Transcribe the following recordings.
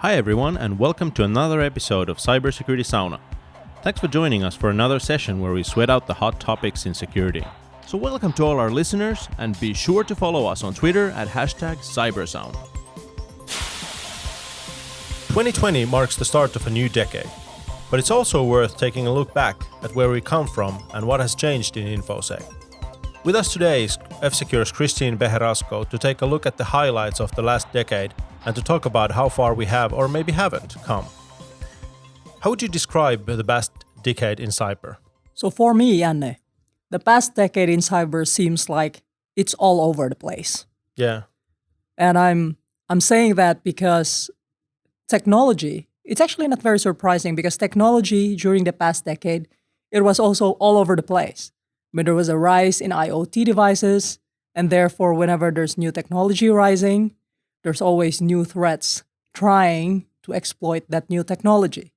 Hi everyone, and welcome to another episode of Cybersecurity Sauna. Thanks for joining us for another session where we sweat out the hot topics in security. So welcome to all our listeners, and be sure to follow us on Twitter at #CyberSauna. 2020 marks the start of a new decade, but it's also worth taking a look back at where we come from and what has changed in infosec. With us today is F-Secure's Christine Bejerasco to take a look at the highlights of the last decade and to talk about how far we have, or maybe haven't, come. How would you describe the past decade in cyber? So for me, Janne, the past decade in cyber seems like it's all over the place. Yeah. And I'm saying that because technology, it's actually not very surprising because technology during the past decade, it was also all over the place. I mean, there was a rise in IoT devices, and therefore whenever there's new technology rising, there's always new threats trying to exploit that new technology.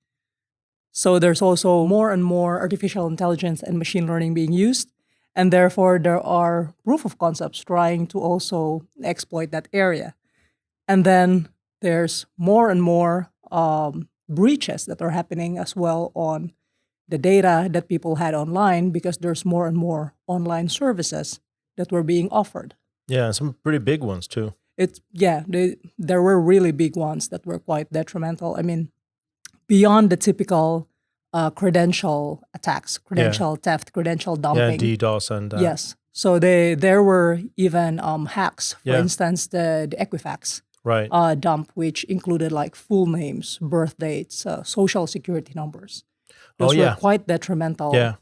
So there's also more and more artificial intelligence and machine learning being used, and therefore there are proof of concepts trying to also exploit that area. And then there's more and more breaches that are happening as well on the data that people had online because there's more and more online services that were being offered. Yeah, some pretty big ones too. There were really big ones that were quite detrimental. I mean, beyond the typical credential attacks, credential theft, credential dumping. Yeah, DDoS and... Yes. So there were even hacks. For instance, the Equifax dump, which included like full names, birth dates, social security numbers. Those were quite detrimental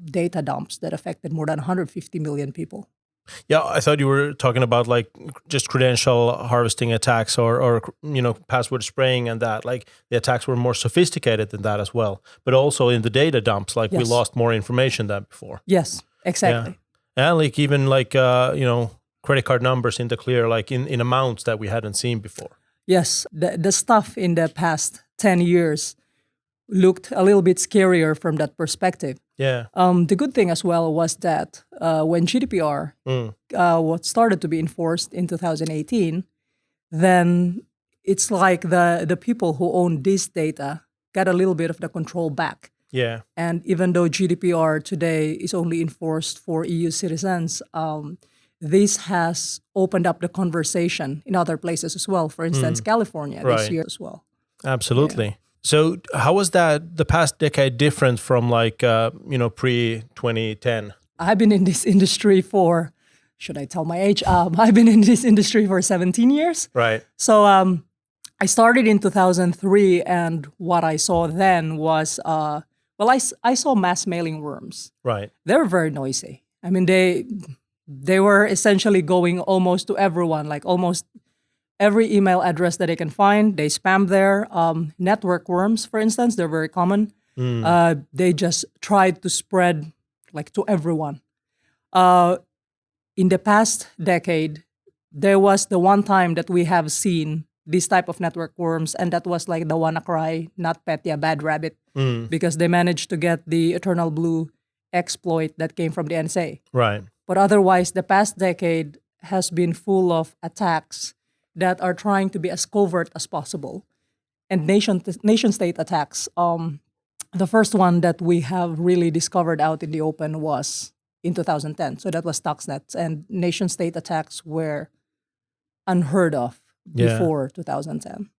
data dumps that affected more than 150 million people. Yeah, I thought you were talking about like just credential harvesting attacks or password spraying and that. Like the attacks were more sophisticated than that as well. But also in the data dumps, like we lost more information than before. Yes, exactly. Yeah. And like even like credit card numbers in the clear, like in amounts that we hadn't seen before. Yes, the stuff in the past 10 years looked a little bit scarier from that perspective. Yeah. The good thing as well was that when GDPR what started to be enforced in 2018, then it's like the people who own this data got a little bit of the control back. Yeah. And even though GDPR today is only enforced for EU citizens, this has opened up the conversation in other places as well. For instance, California this year as well. Absolutely. Yeah. So how was that the past decade different from like, pre-2010? I've been in this industry for, should I tell my age? I've been in this industry for 17 years. Right. So I started in 2003, and what I saw then was, I saw mass mailing worms. Right. They were very noisy. I mean, they were essentially going almost to everyone, like almost every email address that they can find, they spam there. Network worms, for instance, they're very common. They just tried to spread like to everyone. In the past decade, there was the one time that we have seen this type of network worms, and that was like the WannaCry, not Petya, Bad Rabbit, because they managed to get the Eternal Blue exploit that came from the NSA. Right. But otherwise, the past decade has been full of attacks that are trying to be as covert as possible. And nation-state attacks. The first one that we have really discovered out in the open was in 2010. So that was Stuxnet. And nation-state attacks were unheard of before 2010.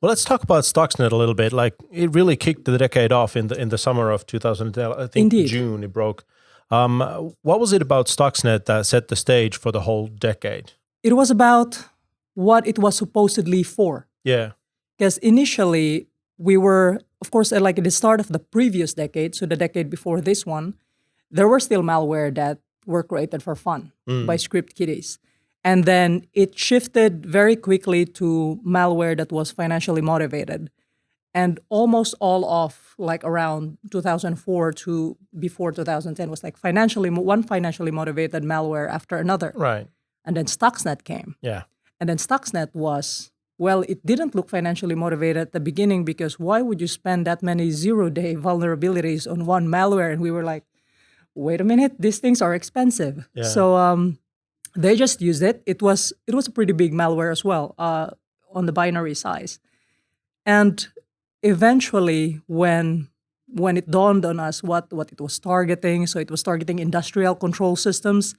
Well, let's talk about Stuxnet a little bit. Like it really kicked the decade off in the summer of 2010. I think Indeed. June it broke. What was it about Stuxnet that set the stage for the whole decade? It was about what it was supposedly for. Yeah. Because initially, we were, of course, like at the start of the previous decade, so the decade before this one, there were still malware that were created for fun by script kiddies. And then it shifted very quickly to malware that was financially motivated. And almost all of like around 2004 to before 2010 was like one financially motivated malware after another. Right. And then Stuxnet came. Yeah. And then Stuxnet was, it didn't look financially motivated at the beginning because why would you spend that many zero-day vulnerabilities on one malware? And we were like, wait a minute, these things are expensive. Yeah. So they just used it. It was a pretty big malware as well on the binary size. And eventually, when it dawned on us what it was targeting, so it was targeting industrial control systems,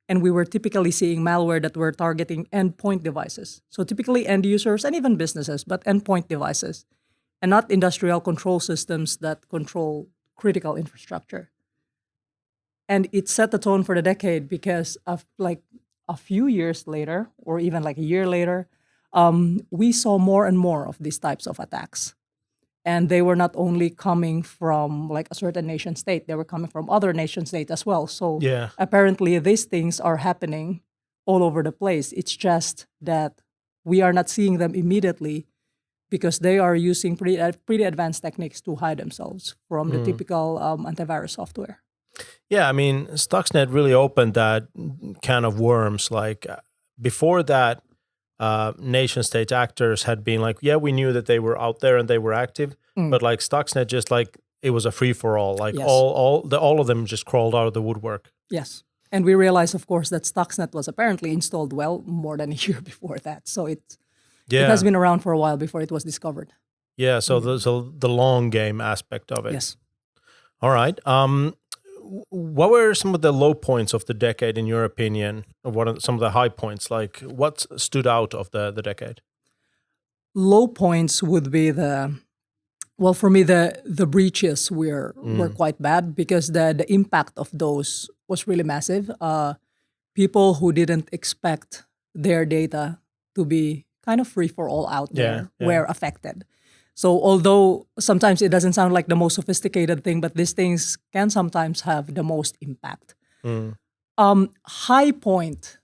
and we were typically seeing malware that were targeting endpoint devices. So typically end users and even businesses, but endpoint devices, and not industrial control systems that control critical infrastructure. And it set the tone for the decade because of like a few years later, or even like a year later, we saw more and more of these types of attacks. And they were not only coming from like a certain nation state, they were coming from other nation states as well. So apparently these things are happening all over the place. It's just that we are not seeing them immediately because they are using pretty advanced techniques to hide themselves from the typical antivirus software. Yeah, I mean, Stuxnet really opened that can of worms. Like before that, nation state actors had been like, yeah, we knew that they were out there and they were active, but like Stuxnet, just like it was a free for all. Like all of them just crawled out of the woodwork. Yes, and we realized, of course, that Stuxnet was apparently installed well more than a year before that. So it has been around for a while before it was discovered. Yeah, so the long game aspect of it. Yes. All right. What were some of the low points of the decade, in your opinion? Or what are some of the high points? Like, what stood out of the decade? Low points would be for me, the breaches were quite bad because the impact of those was really massive. People who didn't expect their data to be kind of free for all out there were affected. So although sometimes it doesn't sound like the most sophisticated thing, but these things can sometimes have the most impact. High point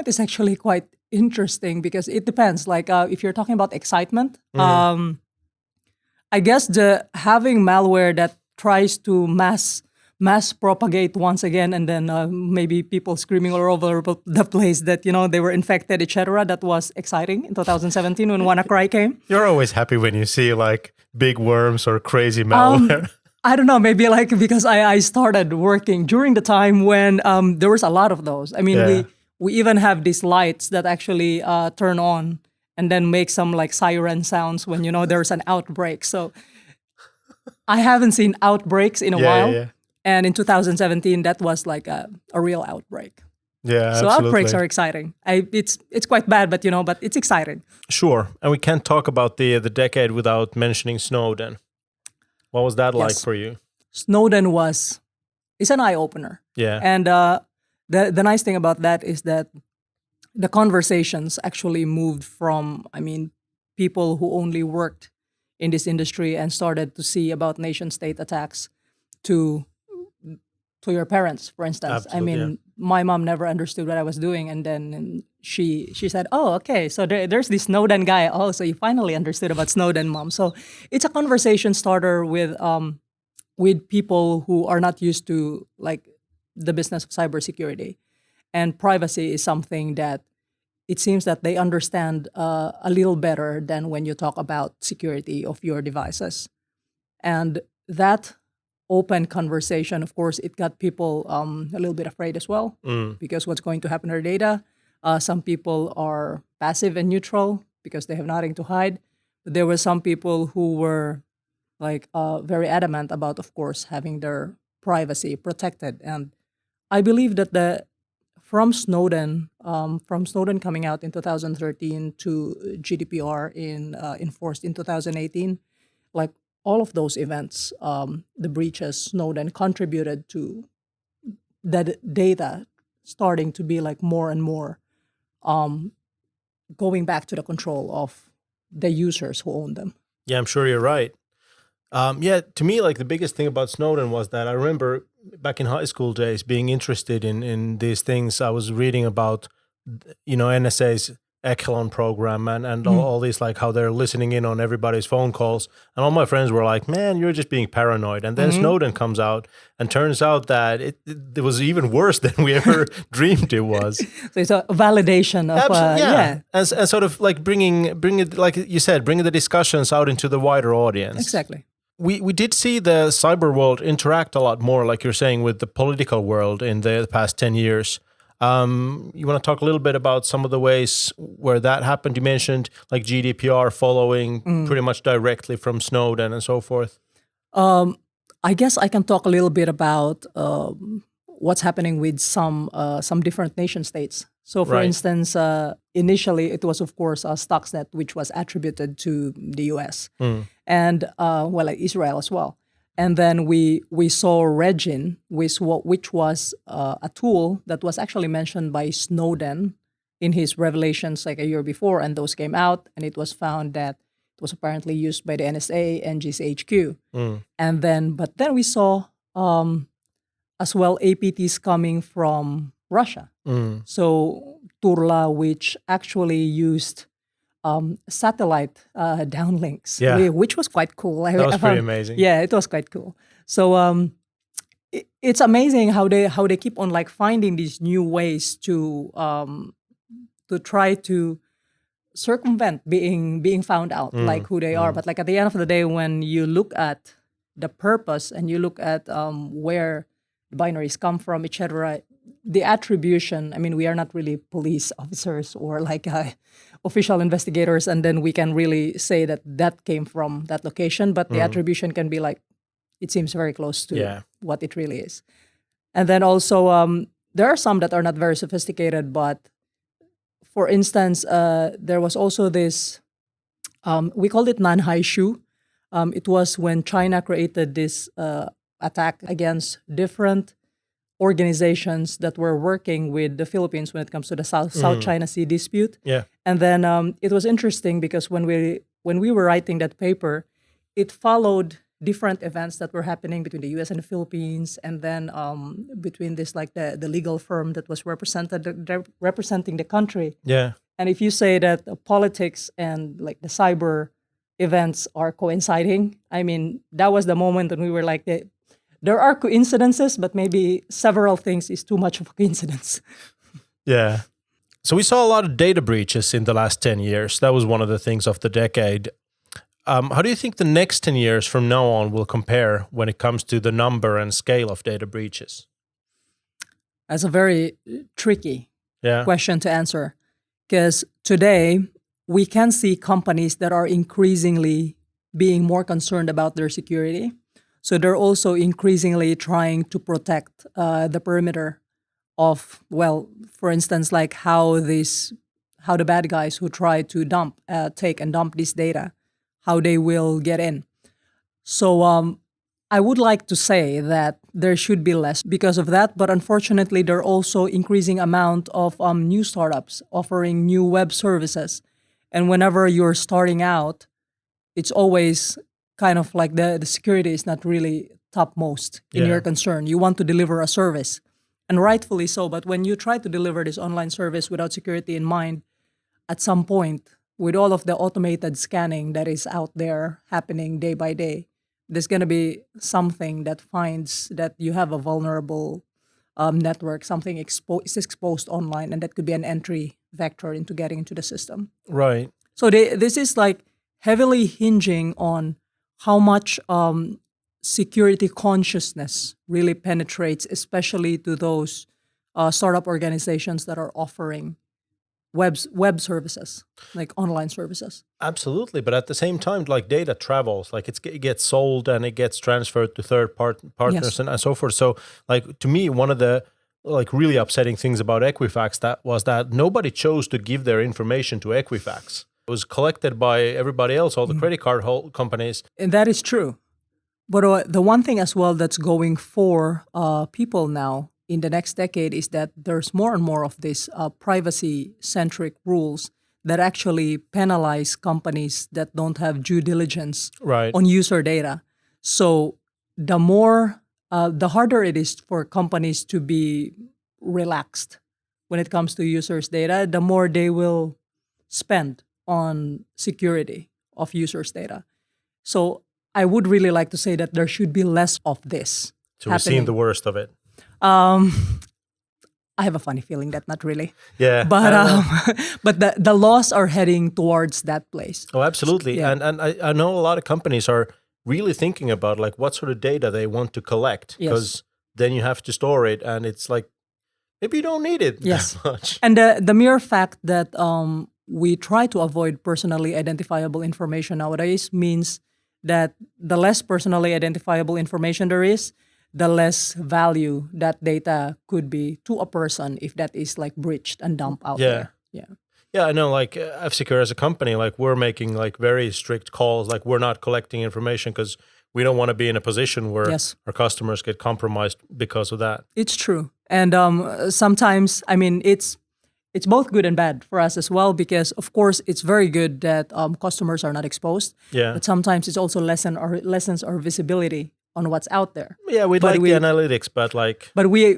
is actually quite interesting because it depends. Like if you're talking about excitement, I guess having malware that tries to mass propagate once again, and then maybe people screaming all over the place that they were infected, etc. That was exciting in 2017 when WannaCry came. You're always happy when you see like big worms or crazy malware. I don't know, maybe like because I started working during the time when there was a lot of those. I mean, we even have these lights that actually turn on and then make some like siren sounds when there's an outbreak. So I haven't seen outbreaks in a while. Yeah. And in 2017, that was like a real outbreak. Yeah, so absolutely. Outbreaks are exciting. It's quite bad, but but it's exciting. Sure, and we can't talk about the decade without mentioning Snowden. What was that like for you? Snowden is an eye opener. Yeah, and the nice thing about that is that the conversations actually moved from people who only worked in this industry and started to see about nation state attacks to your parents, for instance. Absolutely, my mom never understood what I was doing, and then she said, "Oh, okay, so there's this Snowden guy. Oh, so you finally understood about Snowden, Mom." So it's a conversation starter with people who are not used to like the business of cybersecurity, and privacy is something that it seems that they understand a little better than when you talk about security of your devices, and that open conversation, of course, it got people a little bit afraid as well because what's going to happen to their data. Some people are passive and neutral because they have nothing to hide. But there were some people who were like very adamant about, of course, having their privacy protected. And I believe that from Snowden coming out in 2013 to GDPR enforced in 2018, like all of those events, the breaches, Snowden contributed to that data starting to be like more and more going back to the control of the users who own them. Yeah, I'm sure you're right. To me, like the biggest thing about Snowden was that I remember back in high school days being interested in these things. I was reading about, NSA's Echelon program and all these, like how they're listening in on everybody's phone calls. And all my friends were like, man, you're just being paranoid. And then Snowden comes out and turns out that it was even worse than we ever dreamed it was. So it's a validation of, And sort of like bringing it, like you said, bringing the discussions out into the wider audience. Exactly. We did see the cyber world interact a lot more, like you're saying, with the political world in the past 10 years. You want to talk a little bit about some of the ways where that happened? You mentioned like GDPR following pretty much directly from Snowden and so forth. I guess I can talk a little bit about what's happening with some different nation states. So, for instance, initially it was, of course, Stuxnet, which was attributed to the U.S. And Israel as well. And then we saw Regin, which was a tool that was actually mentioned by Snowden in his revelations like a year before, and those came out, and it was found that it was apparently used by the NSA and GCHQ. But then we saw as well APTs coming from Russia. So Turla, which actually used satellite downlinks, which was quite cool. That was pretty amazing. Yeah, it was quite cool. So it's amazing how they keep on like finding these new ways to try to circumvent being found out, like who they are. But like at the end of the day, when you look at the purpose and you look at where the binaries come from, etc., the attribution, I mean, we are not really police officers or like official investigators, and then we can really say that came from that location, but the attribution can be like, it seems very close to what it really is. And then also, there are some that are not very sophisticated, but for instance, there was also this, we called it Nanhai Shu. It was when China created this attack against different organizations that were working with the Philippines when it comes to the South China Sea dispute. Yeah. And then it was interesting because when we were writing that paper, it followed different events that were happening between the U.S. and the Philippines, and then between this like the legal firm that was representing the country. Yeah. And if you say that politics and like the cyber events are coinciding, I mean, that was the moment when we were like, there are coincidences, but maybe several things is too much of a coincidence. Yeah. So we saw a lot of data breaches in the last 10 years. That was one of the things of the decade. How do you think the next 10 years from now on will compare when it comes to the number and scale of data breaches? That's a very tricky question to answer, because today we can see companies that are increasingly being more concerned about their security. So they're also increasingly trying to protect the perimeter of, well, for instance, like how the bad guys who try to take and dump this data, how they will get in. So I would like to say that there should be less because of that, but unfortunately, there are also increasing amount of new startups offering new web services. And whenever you're starting out, it's always kind of like the security is not really topmost in your concern. You want to deliver a service, and rightfully so. But when you try to deliver this online service without security in mind, at some point, with all of the automated scanning that is out there happening day by day, there's going to be something that finds that you have a vulnerable network, something is exposed online, and that could be an entry vector into getting into the system. Right. So this is like heavily hinging on how much security consciousness really penetrates, especially to those startup organizations that are offering web services, like online services. Absolutely, but at the same time, like data travels, like it gets sold and it gets transferred to third partners and so forth. So, like to me, one of the like really upsetting things about Equifax that nobody chose to give their information to Equifax. It was collected by everybody else, all the credit card companies. And that is true. But the one thing as well that's going for people now in the next decade is that there's more and more of these privacy-centric rules that actually penalize companies that don't have due diligence on user data. So the harder it is for companies to be relaxed when it comes to users' data, the more they will spend on security of users' data. So I would really like to say that there should be less of this. So we're seeing the worst of it. I have a funny feeling that not really. Yeah. But the laws are heading towards that place. Oh, absolutely. Yeah. And I know a lot of companies are really thinking about like what sort of data they want to collect, because then you have to store it, and it's like maybe you don't need it Yes. that much. And the mere fact that we try to avoid personally identifiable information nowadays means that the less personally identifiable information there is, the less value that data could be to a person if that is like breached and dumped out Yeah. there. Yeah. Yeah, I know, like F-Secure as a company, like we're making like very strict calls, like we're not collecting information because we don't want to be in a position where Yes. our customers get compromised because of that. It's true. And sometimes, I mean, it's both good and bad for us as well, because of course it's very good that customers are not exposed. Yeah. But sometimes it's also lessens our visibility on what's out there. Yeah, we'd But like we- the analytics, but like, But we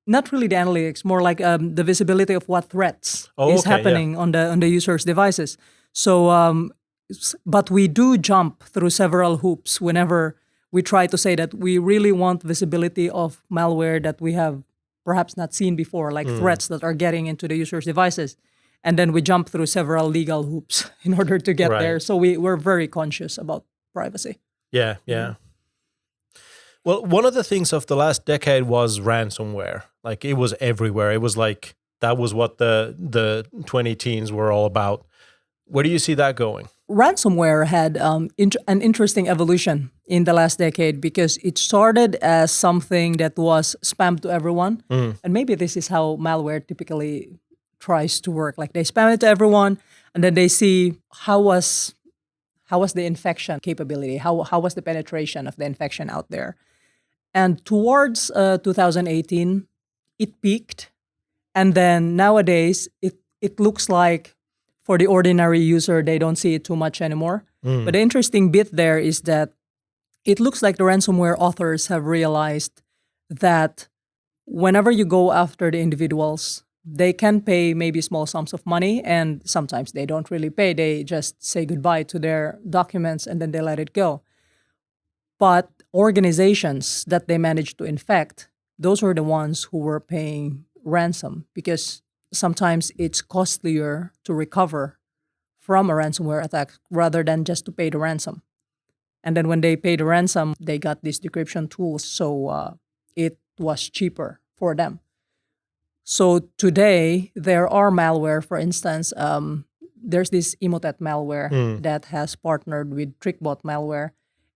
not really the analytics, more like the visibility of what threats Oh, is okay, yeah. happening on the user's devices. So, but we do jump through several hoops whenever we try to say that we really want visibility of malware that we have perhaps not seen before, like threats that are getting into the user's devices. And then we jump through several legal hoops in order to get Right. there. So we're very conscious about privacy. yeah. Well, one of the things of the last decade was ransomware. Like it was everywhere. It was like, that was what the 20 teens were all about. Where do you see that going? Ransomware had an interesting evolution in the last decade because it started as something that was spammed to everyone. And maybe this is how malware typically tries to work. Like they spam it to everyone and then they see how was the infection capability, how was the penetration of the infection out there. And towards 2018, it peaked. And then nowadays, it looks like for the ordinary user, they don't see it too much anymore. But the interesting bit there is that it looks like the ransomware authors have realized that whenever you go after the individuals, they can pay maybe small sums of money, and sometimes they don't really pay. They just say goodbye to their documents and then they let it go. But organizations that they managed to infect, those were the ones who were paying ransom, because sometimes it's costlier to recover from a ransomware attack rather than just to pay the ransom. And then when they pay the ransom, they got these decryption tools, so it was cheaper for them. So today, there are malware, for instance, there's this Emotet malware that has partnered with TrickBot malware,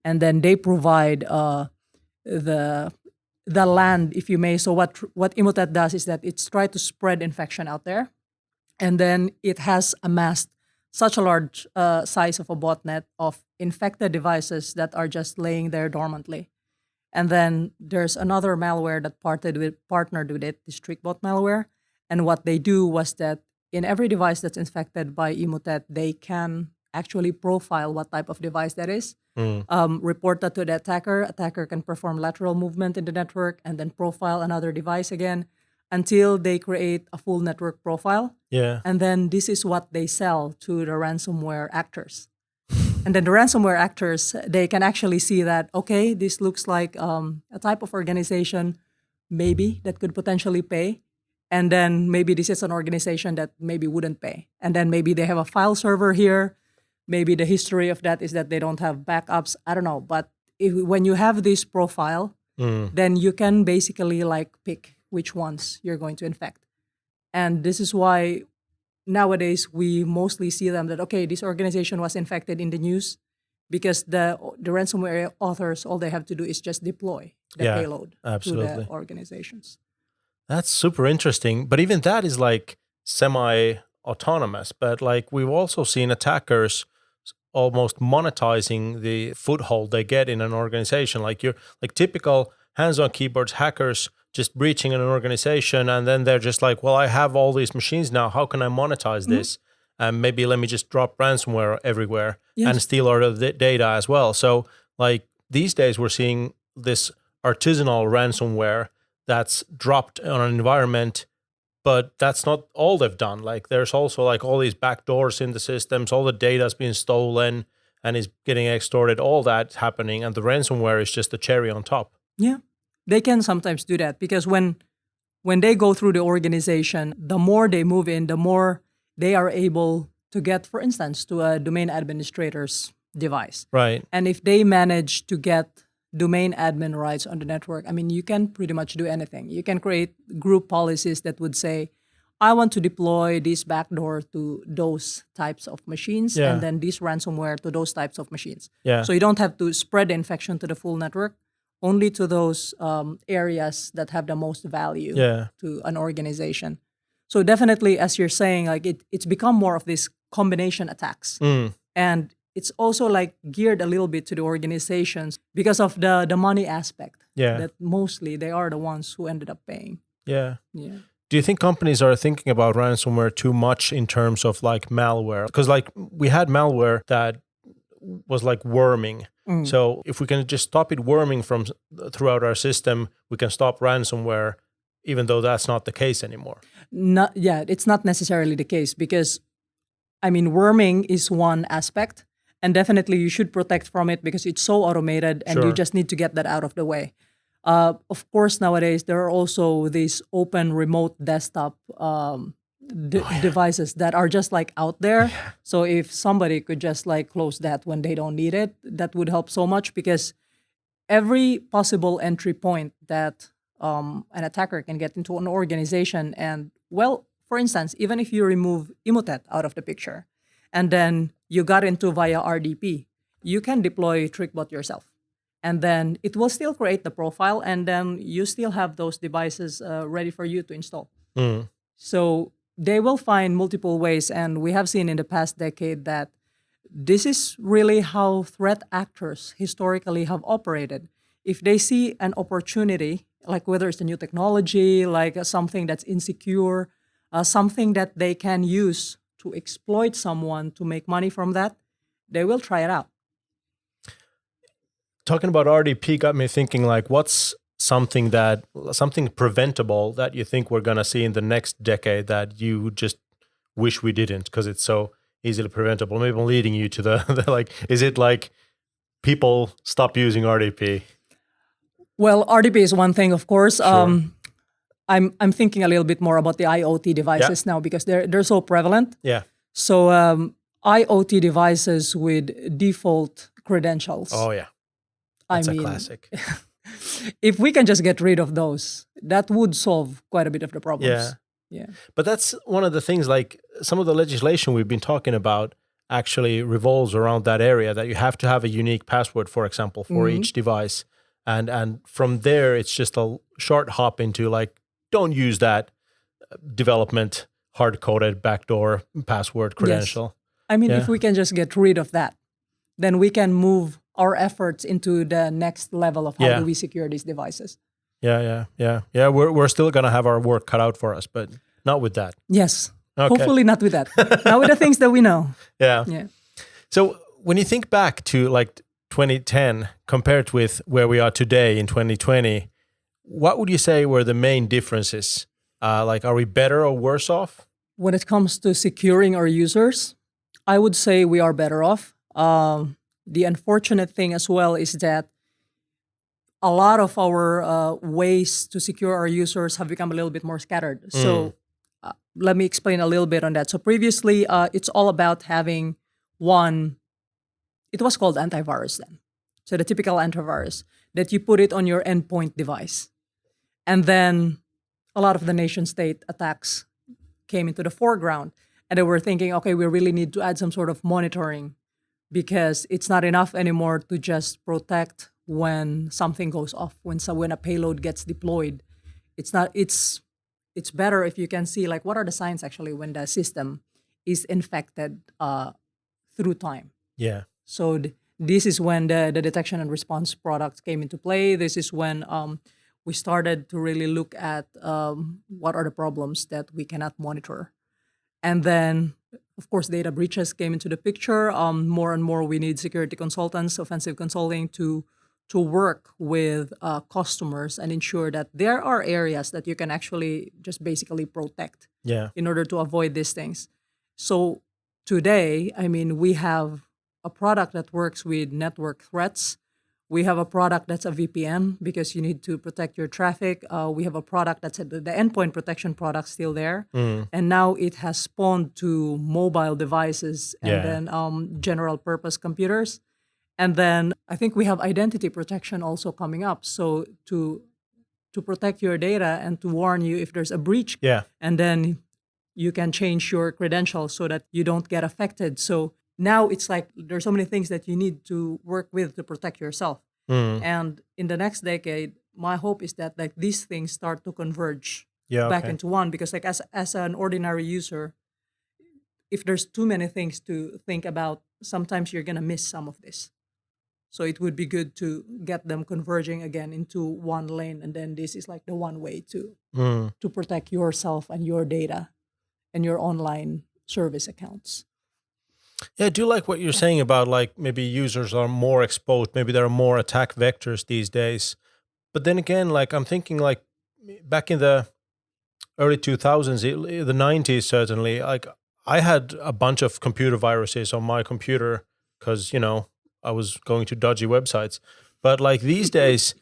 and then they provide the land, if you may. So what Emotet does is that it's tried to spread infection out there, and then it has amassed such a large size of a botnet of infected devices that are just laying there dormantly. And then there's another malware that partnered with it, this TrickBot malware. And what they do was that in every device that's infected by Emotet, they can actually profile what type of device that is, report that to the attacker. Attacker can perform lateral movement in the network and then profile another device again until they create a full network profile. Yeah. And then this is what they sell to the ransomware actors. And then the ransomware actors, they can actually see that, okay, this looks like a type of organization maybe that could potentially pay. And then maybe this is an organization that maybe wouldn't pay. And then maybe they have a file server here. Maybe the history of that is that they don't have backups. I don't know. But when you have this profile, then you can basically like pick which ones you're going to infect. And this is why nowadays we mostly see them that, okay, this organization was infected in the news, because the ransomware authors, all they have to do is just deploy the payload to the organizations. That's super interesting. But even that is like semi-autonomous. But like we've also seen attackers almost monetizing the foothold they get in an organization. Like you're like typical hands-on keyboards hackers just breaching an organization, and then they're just like, well, I have all these machines now. How can I monetize this? And maybe let me just drop ransomware everywhere and steal all of the data as well. So like these days we're seeing this artisanal ransomware that's dropped on an environment, but that's not all they've done. Like there's also like all these backdoors in the systems, all the data's being stolen and is getting extorted, all that's happening. And the ransomware is just the cherry on top. Yeah. They can sometimes do that because when they go through the organization, the more they move in, the more they are able to get, for instance, to a domain administrator's device. Right. And if they manage to get domain admin rights on the network. I mean, you can pretty much do anything. You can create group policies that would say, I want to deploy this backdoor to those types of machines Yeah. and then this ransomware to those types of machines. Yeah. So you don't have to spread the infection to the full network, only to those areas that have the most value Yeah. to an organization. So definitely, as you're saying, like it's become more of these combination attacks. And it's also like geared a little bit to the organizations because of the money aspect. Yeah. That mostly they are the ones who ended up paying. Yeah. Yeah. Do you think companies are thinking about ransomware too much in terms of like malware? Because like we had malware that was like worming. So if we can just stop it worming from throughout our system, we can stop ransomware, even though that's not the case anymore. It's not necessarily the case because, I mean, worming is one aspect, and definitely you should protect from it because it's so automated, and you Sure. just need to get that out of the way. Of course, nowadays there are also these open remote desktop devices that are just like out there. So if somebody could just like close that when they don't need it, that would help so much because every possible entry point that an attacker can get into an organization, and well, for instance, even if you remove Emotet out of the picture, and then you got into via RDP, you can deploy TrickBot yourself. And then it will still create the profile, and then you still have those devices ready for you to install. So they will find multiple ways, and we have seen in the past decade that this is really how threat actors historically have operated. If they see an opportunity, like whether it's a new technology, like something that's insecure, something that they can use to exploit someone to make money from that, they will try it out. Talking about RDP got me thinking, like, what's something preventable that you think we're going to see in the next decade that you just wish we didn't because it's so easily preventable? Maybe I'm leading you to the like, is it like people stop using RDP? Well, RDP is one thing, of course. Sure. I'm thinking a little bit more about the IoT devices now because they're so prevalent. Yeah. So IoT devices with default credentials. Oh yeah. That's a classic. If we can just get rid of those, that would solve quite a bit of the problems. Yeah. But that's one of the things, like some of the legislation we've been talking about actually revolves around that area, that you have to have a unique password, for example, for each device. And from there, it's just a short hop into like, don't use that development hard-coded backdoor password credential. Yes. I mean, if we can just get rid of that, then we can move our efforts into the next level of how do we secure these devices. Yeah. We're still gonna have our work cut out for us, but not with that. Yes. Okay. Hopefully not with that. Not with the things that we know. Yeah. Yeah. So when you think back to like 2010 compared with where we are today in 2020, what would you say were the main differences? Like, are we better or worse off? When it comes to securing our users, I would say we are better off. The unfortunate thing as well is that a lot of our ways to secure our users have become a little bit more scattered. So let me explain a little bit on that. So previously, it's all about having one, it was called antivirus then. So the typical antivirus that you put it on your endpoint device. And then a lot of the nation state attacks came into the foreground. And they were thinking, okay, we really need to add some sort of monitoring because it's not enough anymore to just protect when something goes off, when a payload gets deployed. It's better if you can see like what are the signs actually when the system is infected through time. Yeah. So this is when the detection and response products came into play. This is when we started to really look at what are the problems that we cannot monitor. And then, of course, data breaches came into the picture. More and more, we need security consultants, offensive consulting to work with customers and ensure that there are areas that you can actually just basically protect in order to avoid these things. So today, I mean, we have a product that works with network threats. We have a product that's a VPN because you need to protect your traffic. We have a product that's the endpoint protection product still there. And now it has spawned to mobile devices and then general purpose computers. And then I think we have identity protection also coming up. So to protect your data and to warn you if there's a breach. Yeah. And then you can change your credentials so that you don't get affected. So now it's like there's so many things that you need to work with to protect yourself. And in the next decade, my hope is that like these things start to converge back into one, because like as an ordinary user, if there's too many things to think about, sometimes you're gonna miss some of this. So it would be good to get them converging again into one lane, and then this is like the one way to protect yourself and your data and your online service accounts. Yeah, I do like what you're saying about like maybe users are more exposed, maybe there are more attack vectors these days. But then again, like I'm thinking like back in the early 2000s, the 90s certainly, like I had a bunch of computer viruses on my computer because, I was going to dodgy websites. But like these days,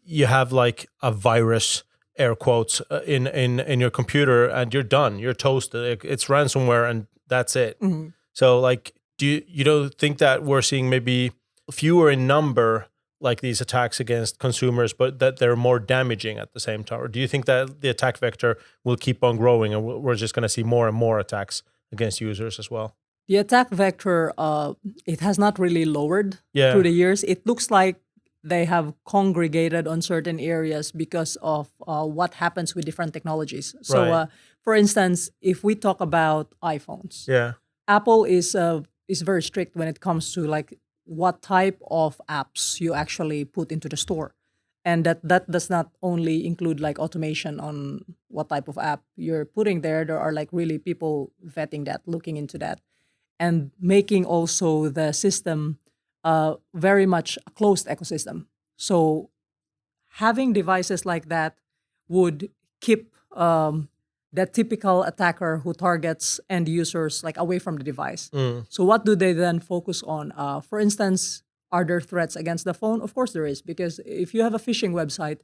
you have like a virus, air quotes, in your computer and you're done. You're toasted. It's ransomware and that's it. Mm-hmm. So like, you don't think that we're seeing maybe fewer in number like these attacks against consumers, but that they're more damaging at the same time? Or do you think that the attack vector will keep on growing and we're just going to see more and more attacks against users as well? The attack vector, it has not really lowered Yeah. through the years. It looks like they have congregated on certain areas because of what happens with different technologies. So, Right. For instance, if we talk about iPhones, Yeah. Apple is very strict when it comes to like what type of apps you actually put into the store. And that does not only include like automation on what type of app you're putting there. There are like really people vetting that, looking into that, and making also the system very much a closed ecosystem. So having devices like that would keep that typical attacker who targets end users like away from the device. So what do they then focus on? For instance, are there threats against the phone? Of course there is, because if you have a phishing website,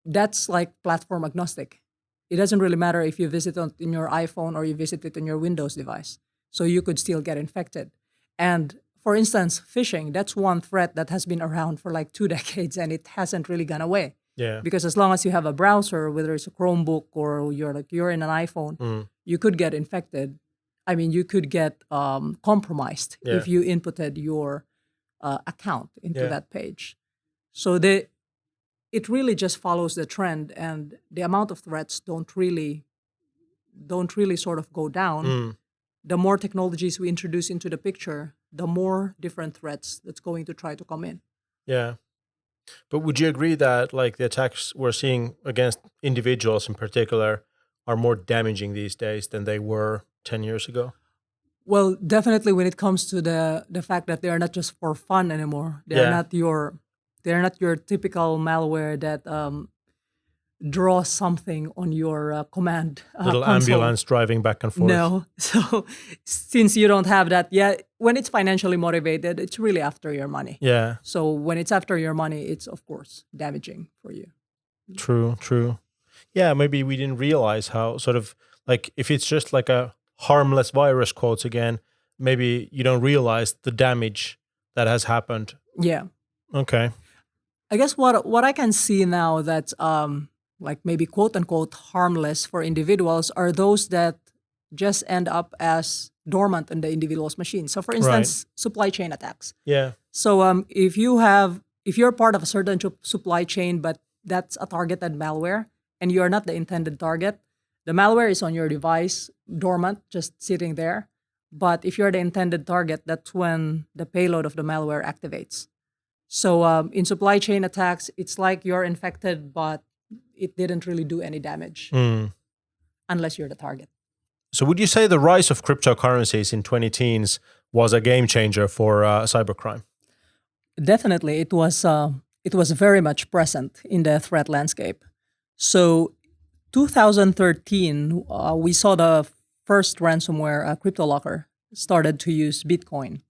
that's like platform agnostic. It doesn't really matter if you visit it in your iPhone or you visit it on your Windows device. So you could still get infected. And for instance, phishing, that's one threat that has been around for like 2 decades and it hasn't really gone away. Yeah. Because as long as you have a browser, whether it's a Chromebook or you're in an iPhone, you could get infected. I mean, you could get compromised if you inputted your account into that page. So it really just follows the trend, and the amount of threats don't really sort of go down. The more technologies we introduce into the picture, the more different threats that's going to try to come in. Yeah. But would you agree that like the attacks we're seeing against individuals in particular are more damaging these days than they were 10 years ago? Well, definitely when it comes to the fact that they are not just for fun anymore. They're not your typical malware that draws something on your command Little console. ambulance driving back and forth. No. So since you don't have that, when it's financially motivated, it's really after your money. Yeah. So when it's after your money, it's of course damaging for you. True. Yeah, maybe we didn't realize how sort of like if it's just like a harmless virus, quotes again, maybe you don't realize the damage that has happened. Yeah. Okay. I guess what I can see now that's like maybe quote unquote harmless for individuals are those that just end up as dormant in the individual's machine. So for instance, supply chain attacks. Yeah. So if you're part of a certain supply chain, but that's a targeted malware and you're not the intended target, the malware is on your device, dormant, just sitting there. But if you're the intended target, that's when the payload of the malware activates. So in supply chain attacks, it's like you're infected, but it didn't really do any damage unless you're the target. So would you say the rise of cryptocurrencies in 2010s was a game changer for cybercrime? Definitely, it was very much present in the threat landscape. So 2013, we saw the first ransomware, CryptoLocker, started to use Bitcoin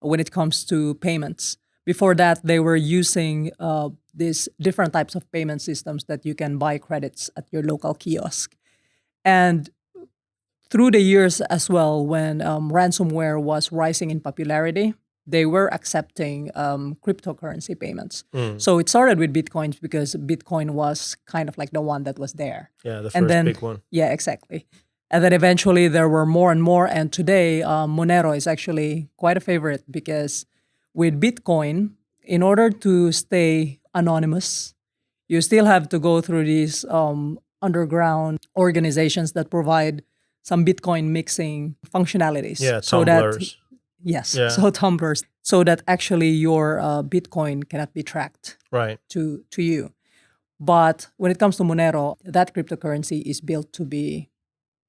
when it comes to payments. Before that, they were using these different types of payment systems that you can buy credits at your local kiosk. And through the years as well, when ransomware was rising in popularity, they were accepting cryptocurrency payments. So it started with Bitcoin because Bitcoin was kind of like the one that was there. Yeah, the And first then, big one. Yeah, exactly. And then eventually there were more and more. And today, Monero is actually quite a favorite because with Bitcoin, in order to stay anonymous, you still have to go through these underground organizations that provide some Bitcoin mixing functionalities. Yeah, so that tumblers. Yes, Yeah. so tumblers, so that actually your Bitcoin cannot be tracked Right. to you. But when it comes to Monero, that cryptocurrency is built to be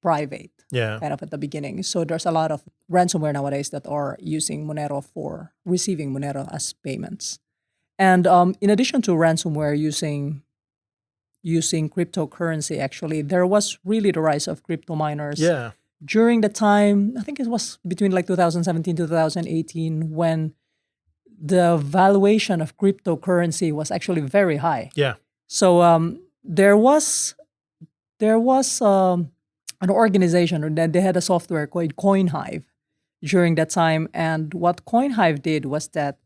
private, Yeah. kind of at the beginning. So there's a lot of ransomware nowadays that are using Monero for receiving Monero as payments. And in addition to ransomware using cryptocurrency, actually, there was really the rise of crypto miners. Yeah. During the time, I think it was between like 2017 to 2018, when the valuation of cryptocurrency was actually very high. Yeah. So there was an organization that they had a software called Coinhive during that time, and what Coinhive did was that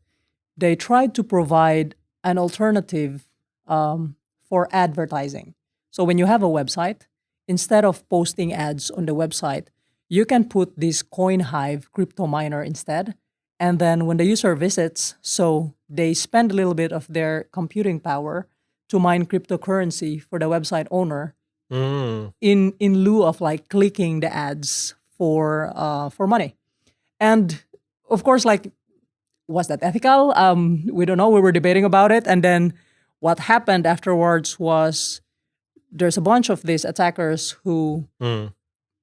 they tried to provide an alternative for advertising. So when you have a website, instead of posting ads on the website, you can put this Coinhive crypto miner instead. And then when the user visits, so they spend a little bit of their computing power to mine cryptocurrency for the website owner in lieu of like clicking the ads for money. And of course, like, was that ethical? We don't know. We were debating about it. And then what happened afterwards was there's a bunch of these attackers who,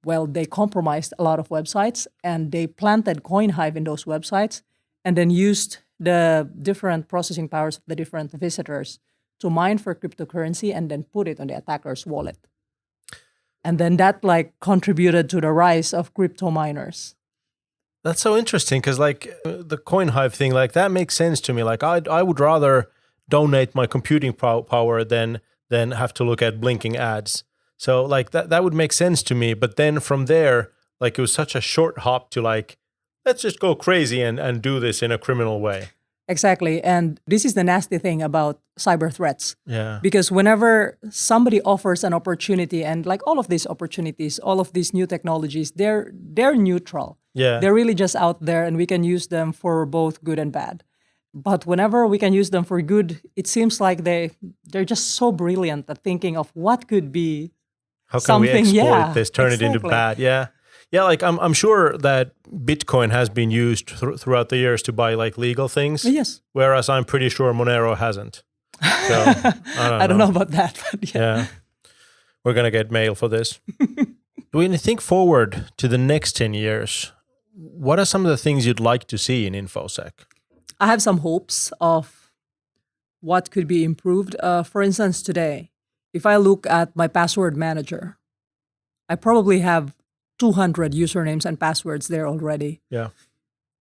well, they compromised a lot of websites and they planted Coinhive in those websites and then used the different processing powers of the different visitors to mine for cryptocurrency and then put it on the attacker's wallet. And then that like contributed to the rise of crypto miners. That's so interesting because like the Coinhive thing, like that makes sense to me. Like I would rather donate my computing power than have to look at blinking ads. So like that would make sense to me. But then from there, like it was such a short hop to like, let's just go crazy and do this in a criminal way. Exactly. And this is the nasty thing about cyber threats. Yeah. Because whenever somebody offers an opportunity, and like all of these opportunities, all of these new technologies, they're neutral. Yeah. They're really just out there and we can use them for both good and bad. But whenever we can use them for good, it seems like they're just so brilliant at thinking of what could be How can something, we exploit yeah, this, turn it into exactly. bad? Yeah. Yeah, like I'm sure that Bitcoin has been used throughout the years to buy like legal things. Yes. Whereas I'm pretty sure Monero hasn't. So I don't know about that, but yeah. We're going to get mail for this. When you think forward to the next 10 years, what are some of the things you'd like to see in InfoSec? I have some hopes of what could be improved. For instance, today, if I look at my password manager, I probably have 200 usernames and passwords there already. Yeah.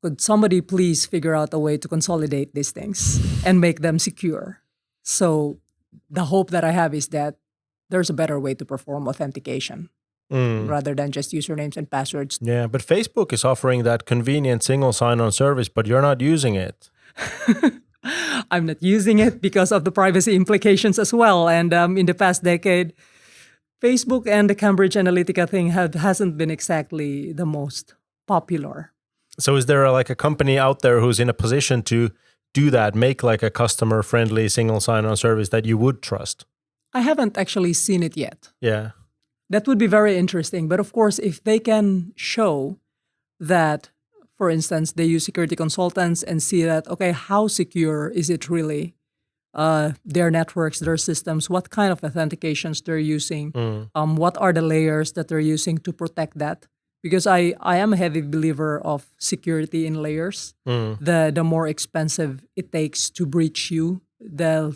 Could somebody please figure out a way to consolidate these things and make them secure? So the hope that I have is that there's a better way to perform authentication rather than just usernames and passwords. Yeah, but Facebook is offering that convenient single sign-on service, but you're not using it. I'm not using it because of the privacy implications as well. And in the past decade, Facebook and the Cambridge Analytica thing hasn't been exactly the most popular. So is there like a company out there who's in a position to do that, make like a customer-friendly single sign-on service that you would trust? I haven't actually seen it yet. Yeah. That would be very interesting. But of course, if they can show that, for instance, they use security consultants and see that, okay, how secure is it really? Their networks, their systems, what kind of authentications they're using, what are the layers that they're using to protect that? Because I am a heavy believer of security in layers. The more expensive it takes to breach you, the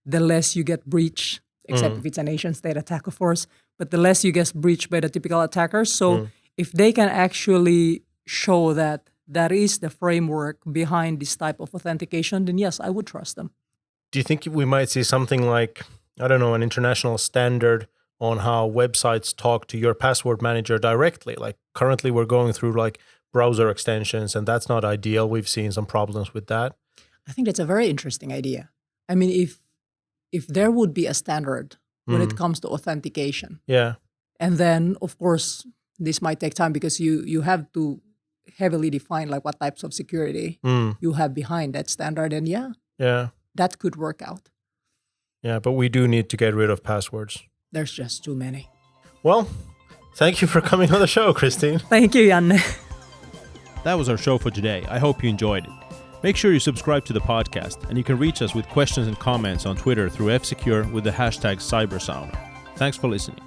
less you get breached, except if it's a nation state attack, of course, but the less you get breached by the typical attackers. So if they can actually show that that is the framework behind this type of authentication, then yes, I would trust them. Do you think we might see something like, I don't know, an international standard on how websites talk to your password manager directly? Like currently we're going through like browser extensions, and that's not ideal. We've seen some problems with that. I think that's a very interesting idea. I mean, if there would be a standard when it comes to authentication, Yeah. and then of course this might take time because you have to heavily define like what types of security you have behind that standard, and Yeah. that could work out. Yeah, but we do need to get rid of passwords. There's just too many. Well, thank you for coming on the show, Christine. Thank you, Janne. That was our show for today. I hope you enjoyed it. Make sure you subscribe to the podcast, and you can reach us with questions and comments on Twitter through F-Secure with the hashtag Cybersauna. Thanks for listening.